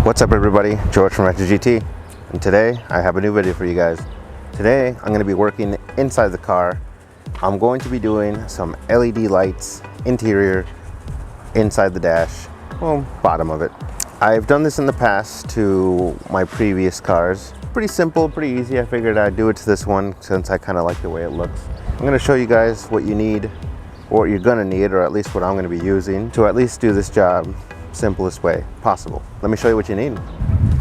What's up everybody, George from Retro GT, and today I have a new video for you guys. Today I'm going to be working inside the car. I'm going to be doing some LED lights, interior, inside the dash, well, bottom of it. I've done this in the past to my previous cars. Pretty simple, pretty easy. I figured I'd do it to this one since I kind of like the way it looks. I'm going to show you guys what you need, or what you're going to need, or at least what I'm going to be using to at least do this job simplest way possible. Let me show you what you need.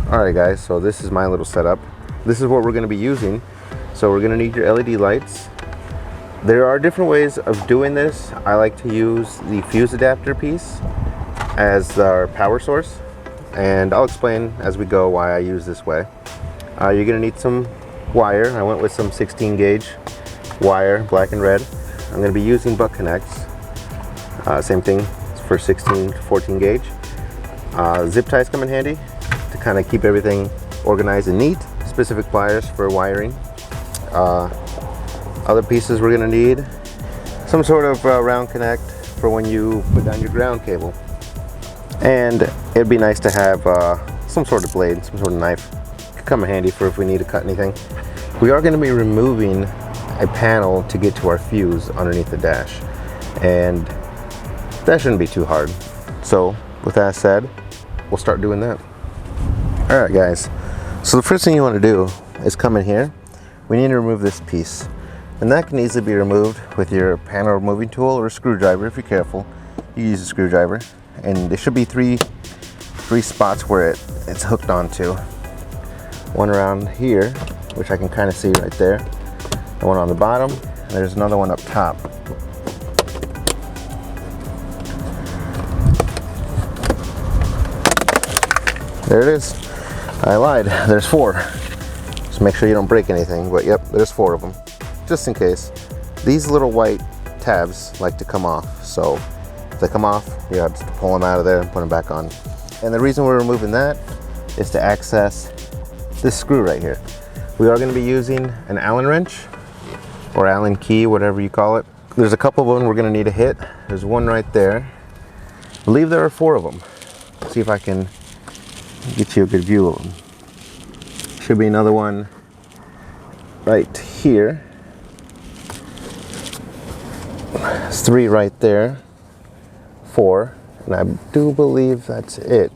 Alright guys, so this is my little setup. This is what we're going to be using. So we're going to need your LED lights. There are different ways of doing this. I like to use the fuse adapter piece as our power source, and I'll explain as we go why I use this way. You're going to need some wire. I went with some 16 gauge wire, black and red. I'm going to be using butt connects. Same thing for 16 to 14 gauge. Zip ties come in handy to kind of keep everything organized and neat. Specific pliers for wiring. Other pieces we're going to need some sort of round connect for when you put down your ground cable. And it'd be nice to have some sort of blade, some sort of knife. Could come in handy for if we need to cut anything. We are going to be removing a panel to get to our fuse underneath the dash, and that shouldn't be too hard. So with that said, we'll start doing that. Alright guys, so the first thing you want to do is come in here. We need to remove this piece, and that can easily be removed with your panel removing tool or a screwdriver. If you're careful, you use a screwdriver, and there should be three spots where it's hooked onto. One around here, which I can kind of see right there, the one on the bottom, and there's another one up top. There it is. I lied. There's 4. Just make sure you don't break anything. But yep, there's 4 of them. Just in case. These little white tabs like to come off. So if they come off, you have to pull them out of there and put them back on. And the reason we're removing that is to access this screw right here. We are going to be using an Allen wrench or Allen key, whatever you call it. There's a couple of them we're going to need to hit. There's one right there. I believe there are 4 of them. Let's see if I can get you a good view of them. Should be another one right here. There's 3 right there. 4, and I do believe that's it.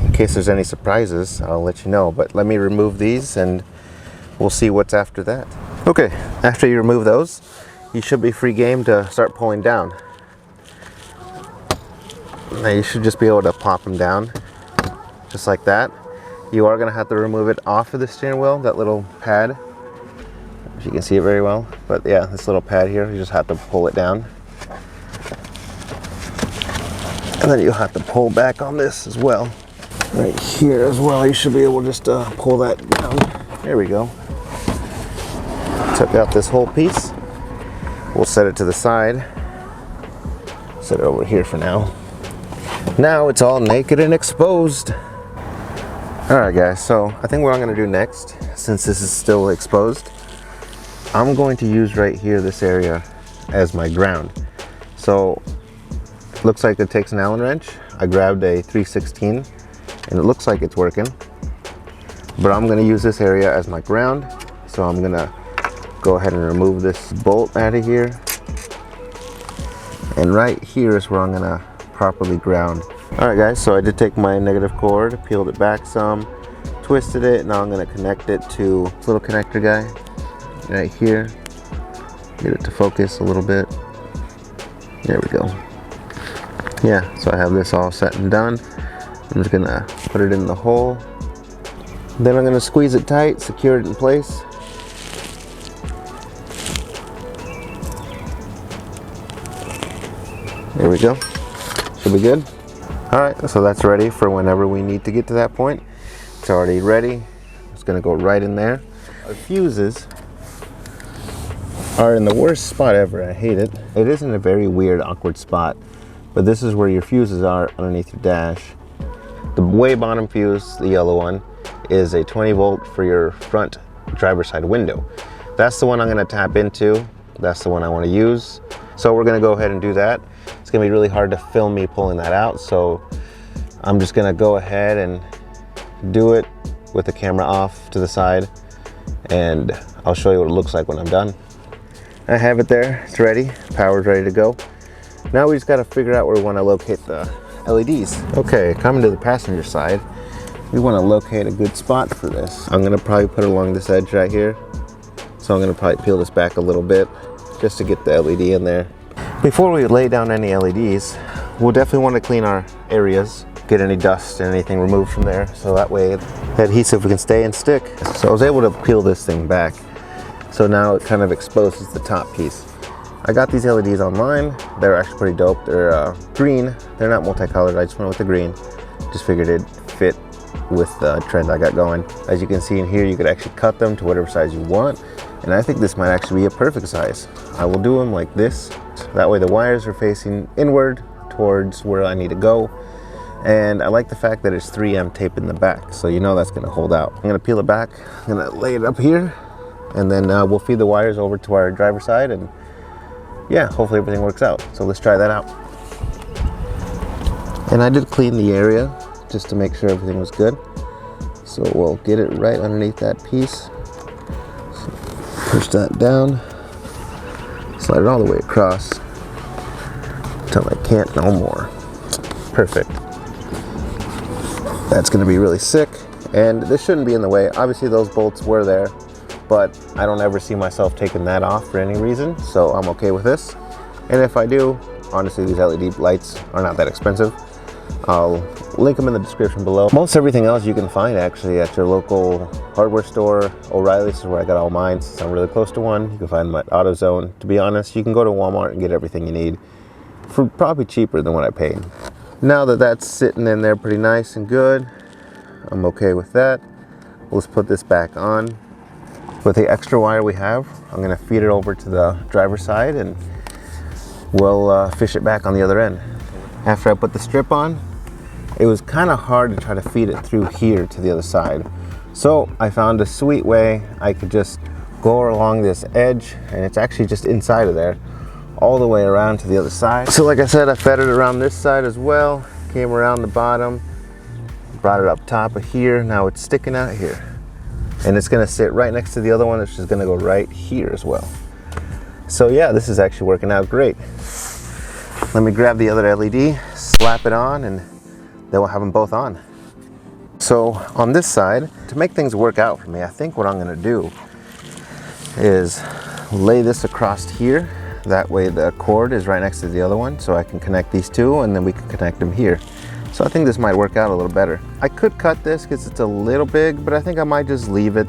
In case there's any surprises, I'll let you know, but let me remove these and we'll see what's after that. Okay, after you remove those, you should be free game to start pulling down. Now you should just be able to pop them down just like that. You are going to have to remove it off of the steering wheel, that little pad, if you can see it very well. But yeah, this little pad here, you just have to pull it down. And then you'll have to pull back on this as well. Right here as well, you should be able just to pull that down. There we go. Took out this whole piece. We'll set it to the side. Set it over here for now. Now it's all naked and exposed. Alright guys, so I think what I'm going to do next, since this is still exposed, I'm going to use right here, this area, as my ground. So, looks like it takes an Allen wrench. I grabbed a 3/16, and it looks like it's working. But I'm going to use this area as my ground, so I'm going to go ahead and remove this bolt out of here. And right here is where I'm going to properly ground. Alright guys, so I did take my negative cord, peeled it back some, twisted it. Now I'm going to connect it to this little connector guy right here. Get it to focus a little bit. There we go. Yeah, so I have this all set and done. I'm just going to put it in the hole. Then I'm going to squeeze it tight, secure it in place. There we go. Should be good. Alright, so that's ready for whenever we need to get to that point. It's already ready. It's going to go right in there. Our fuses are in the worst spot ever. I hate it. It is in a very weird, awkward spot. But this is where your fuses are underneath your dash. The way bottom fuse, the yellow one, is a 20 volt for your front driver's side window. That's the one I'm going to tap into. That's the one I want to use. So we're going to go ahead and do that. It's going to be really hard to film me pulling that out, so I'm just going to go ahead and do it with the camera off to the side, and I'll show you what it looks like when I'm done. I have it there, it's ready, power's ready to go. Now we just gotta figure out where we wanna locate the LEDs. Okay, coming to the passenger side, we wanna locate a good spot for this. I'm gonna probably put it along this edge right here. So I'm gonna probably peel this back a little bit just to get the LED in there. Before we lay down any LEDs, we'll definitely wanna clean our areas, get any dust and anything removed from there, so that way the adhesive can stay and stick. So I was able to peel this thing back. So now it kind of exposes the top piece. I got these LEDs online. They're actually pretty dope. They're green. They're not multicolored. I just went with the green. Just figured it'd fit with the trend I got going. As you can see in here, you could actually cut them to whatever size you want. And I think this might actually be a perfect size. I will do them like this. That way the wires are facing inward towards where I need to go. And I like the fact that it's 3M tape in the back, so you know that's gonna hold out. I'm gonna peel it back. I'm gonna lay it up here, and then we'll feed the wires over to our driver's side, and yeah, hopefully everything works out. So let's try that out. And I did clean the area just to make sure everything was good. So we'll get it right underneath that piece. So push that down, slide it all the way across until I can't no more. Perfect. That's gonna be really sick, and this shouldn't be in the way. Obviously those bolts were there, but I don't ever see myself taking that off for any reason, so I'm okay with this. And if I do, honestly, these LED lights are not that expensive. I'll link them in the description below. Most everything else you can find actually at your local hardware store. O'Reilly's is where I got all mine, since I'm really close to one. You can find them at AutoZone. To be honest, you can go to Walmart and get everything you need for probably cheaper than what I paid. Now that that's sitting in there pretty nice and good, I'm okay with that. Let's put this back on. With the extra wire we have, I'm gonna feed it over to the driver's side, and we'll fish it back on the other end. After I put the strip on, it was kind of hard to try to feed it through here to the other side. So I found a sweet way. I could just go along this edge, and it's actually just inside of there, all the way around to the other side. So like I said, I fed it around this side as well, came around the bottom, brought it up top of here. Now it's sticking out here, and it's gonna sit right next to the other one, which is gonna go right here as well. So yeah, this is actually working out great. Let me grab the other LED, slap it on, and then we'll have them both on. So on this side, to make things work out for me, I think what I'm gonna do is lay this across here. That way the cord is right next to the other one, so I can connect these two, and then we can connect them here. So I think this might work out a little better. I could cut this because it's a little big, but I think I might just leave it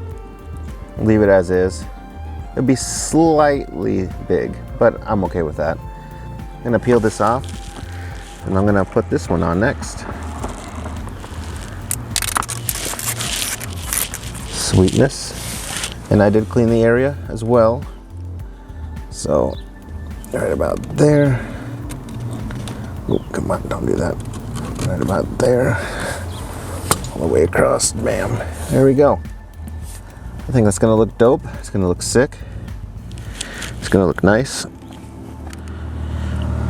as is. It'd be slightly big, but I'm okay with that. I'm gonna peel this off, and I'm gonna put this one on next. Sweetness. And I did clean the area as well. So right about there. Oh, come on, don't do that. Right about there. All the way across, bam. There we go. I think that's gonna look dope. It's gonna look sick. It's gonna look nice.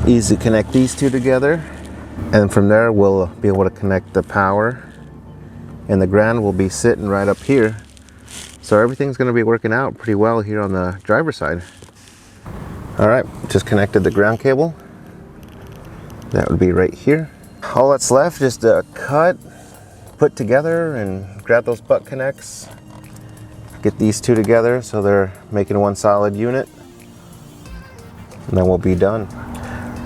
Easy to connect these two together. And from there, we'll be able to connect the power, and the ground will be sitting right up here. So everything's gonna be working out pretty well here on the driver's side. All right, just connected the ground cable. That would be right here. All that's left is to cut, put together, and grab those butt connects. Get these two together so they're making one solid unit. And then we'll be done.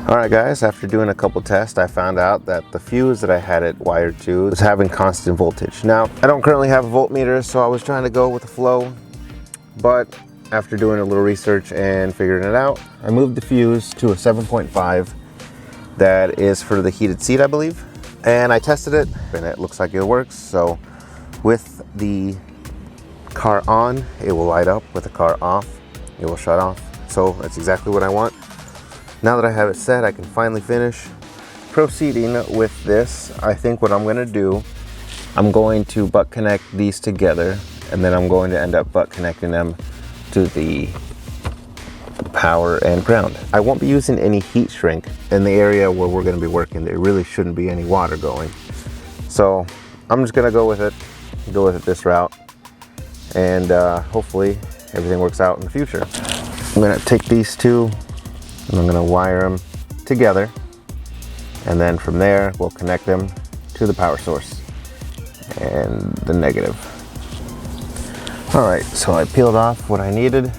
All right guys, after doing a couple tests, I found out that the fuse that I had it wired to was having constant voltage. Now, I don't currently have a voltmeter, so I was trying to go with the flow, but after doing a little research and figuring it out, I moved the fuse to a 7.5. That is for the heated seat, I believe. And I tested it, and it looks like it works. So with the car on, it will light up. With the car off, it will shut off. So that's exactly what I want. Now that I have it set, I can finally finish proceeding with this. I think what I'm gonna do, I'm going to butt connect these together, and then I'm going to end up butt connecting them to the power and ground. I won't be using any heat shrink in the area where we're going to be working. There really shouldn't be any water going. So I'm just gonna go with it this route, and hopefully everything works out in the future. I'm gonna take these two and I'm gonna wire them together, and then from there we'll connect them to the power source and the negative. All right, so I peeled off what I needed.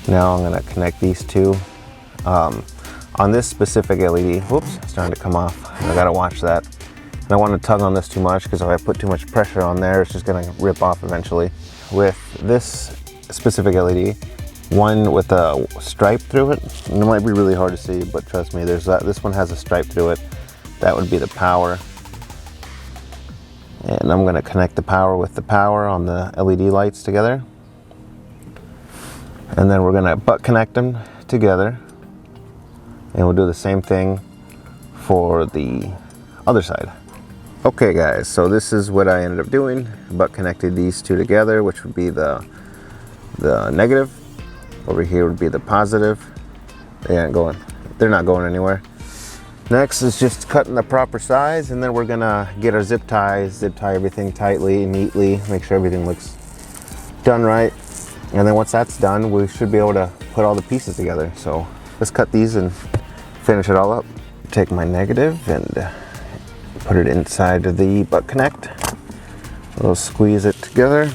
Now I'm gonna connect these two. On this specific LED, whoops, it's starting to come off. I gotta watch that. I don't want to tug on this too much, because if I put too much pressure on there, it's just gonna rip off eventually. With this specific LED, one with a stripe through it, and it might be really hard to see, but trust me, there's this one has a stripe through it. That would be the power. And I'm gonna connect the power with the power on the LED lights together. And then we're gonna butt connect them together. And we'll do the same thing for the other side. Okay guys, so this is what I ended up doing. Butt connected these two together, which would be the negative. Over here would be the positive. They're not going anywhere. Next is just cutting the proper size, and then we're gonna get our zip tie everything tightly, neatly, make sure everything looks done right. And then once that's done, we should be able to put all the pieces together. So let's cut these and finish it all up. Take my negative and put it inside of the butt connect. We'll squeeze it together.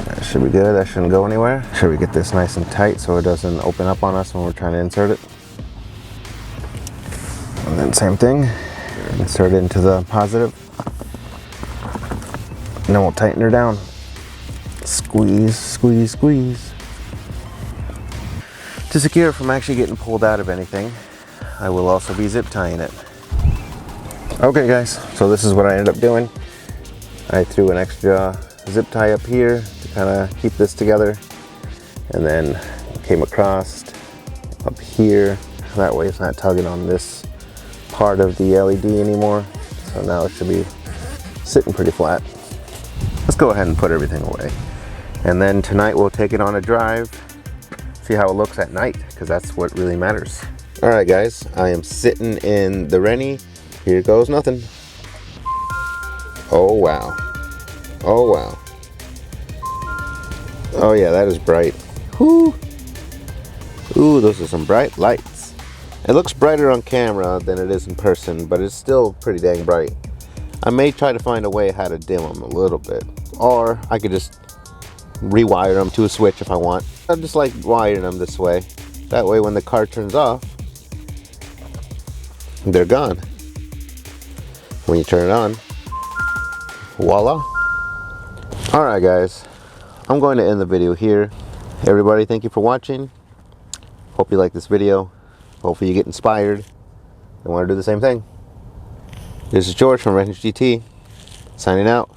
That should be good, that shouldn't go anywhere. Make sure we get this nice and tight so it doesn't open up on us when we're trying to insert it. And then same thing, insert it into the positive. And then we'll tighten her down. Squeeze, squeeze, squeeze. To secure it from actually getting pulled out of anything, I will also be zip tying it. Okay guys, so this is what I ended up doing. I threw an extra zip tie up here to kind of keep this together, and then came across up here. That way it's not tugging on this part of the LED anymore. So now it should be sitting pretty flat. Let's go ahead and put everything away. And then tonight we'll take it on a drive, see how it looks at night, because that's what really matters. All right guys, I am sitting in the Rennie. Here goes nothing. Oh wow. Oh wow. Oh yeah, that is bright. Whoo. Ooh, those are some bright lights. It looks brighter on camera than it is in person, but it's still pretty dang bright. I may try to find a way how to dim them a little bit, or I could just rewire them to a switch if I want. I just like wiring them this way. That way when the car turns off, they're gone. When you turn it on, voila. Alright guys, I'm going to end the video here. Everybody, thank you for watching. Hope you like this video. Hopefully you get inspired and want to do the same thing. This is George from Renegade GT, signing out.